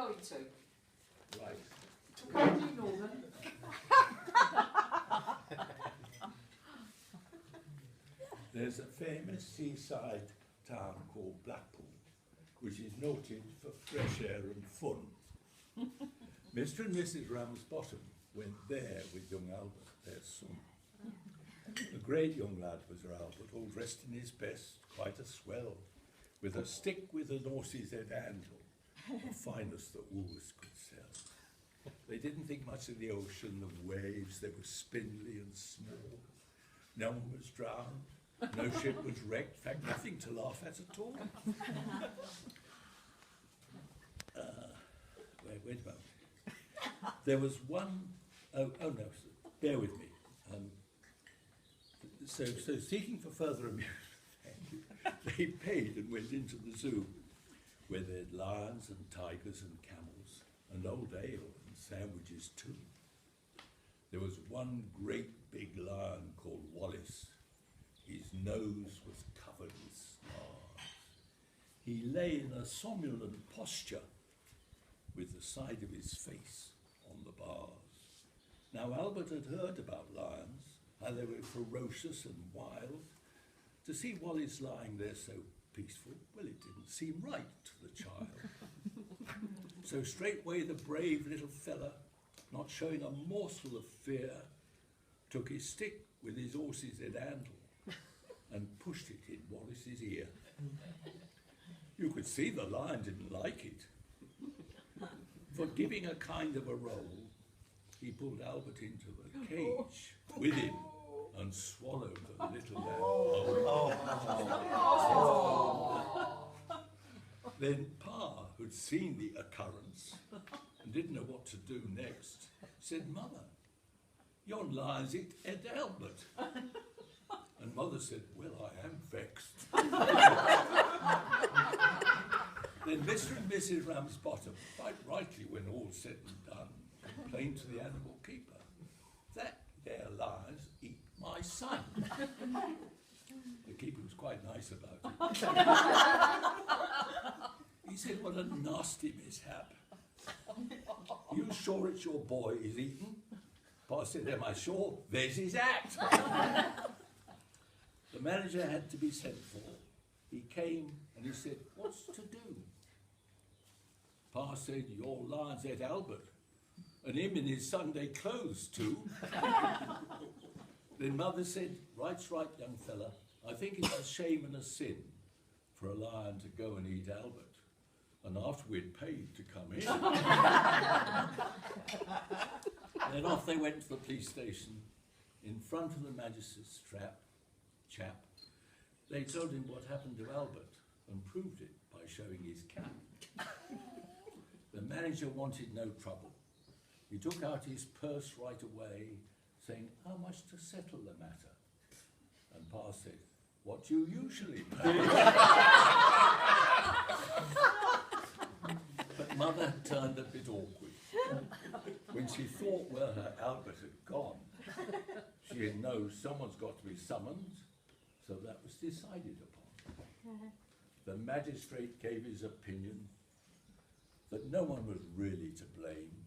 going to? Right. Come to Northern. There's a famous seaside town called Blackpool, which is noted for fresh air and fun. Mr. and Mrs. Ramsbottom went there with young Albert, their son. A great young lad was Albert, all dressed in his best, quite a swell, with a stick with an horse's head handle, the finest that Woolworths could sell. They didn't think much of the ocean, the waves, they were spindly and small. No one was drowned, no ship was wrecked, in fact nothing to laugh at all. Wait a moment. There was one, oh no, bear with me. So seeking for further amusement, they paid and went into the zoo, where they had lions and tigers and camels, and old ale and sandwiches too. There was one great big lion called Wallace. His nose was covered with scars. He lay in a somnolent posture, with the side of his face on the bars. Now Albert had heard about lions, how they were ferocious and wild. To see Wallace lying there so peaceful, well, it didn't seem right to the child. So straightway the brave little fella, not showing a morsel of fear, took his stick with his horse's head handle and pushed it in Wallace's ear. You could see the lion didn't like it. For giving a kind of a roll, he pulled Albert into the cage with him and swallowed the little lamb. Then Pa, who'd seen the occurrence and didn't know what to do next, said, "Mother, yon lion's it Ed Albert." And Mother said, "Well, I am vexed." Then Mr. and Mrs. Ramsbottom, quite rightly when all's said and done, complained to the animal keeper, "That there lions eat my son." The keeper was quite nice about it. He said, "What a nasty mishap. You sure it's your boy he's eaten?" Pa said, "Am I sure? There's his act." The manager had to be sent for. He came and he said, "What's to do?" Pa said, "Your lion's Ed Albert, and him in his Sunday clothes too." Then Mother said, "Right's right, young fella. I think it's a shame and a sin for a lion to go and eat Albert, and after we'd paid to come in." Then off they went to the police station. In front of the magistrate's chap, they told him what happened to Albert and proved it by showing his cap. The manager wanted no trouble. He took out his purse right away, saying, "How much to settle the matter?" And Pa said, "What do you usually pay?" But Mother had turned a bit awkward. When she thought where her Albert had gone, she knows someone's got to be summoned, so that was decided upon. The magistrate gave his opinion that no one was really to blame,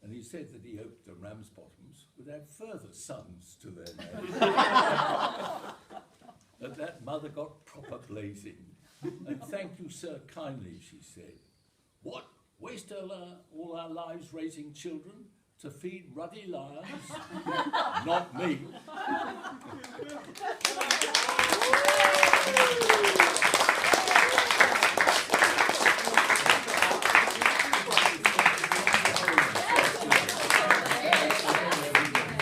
and he said that he hoped the Ramsbottoms would add further sons to their name. At that, Mother got proper blazing. "And thank you, sir, kindly," she said. "What? Waste all our lives raising children to feed ruddy lions? Not me."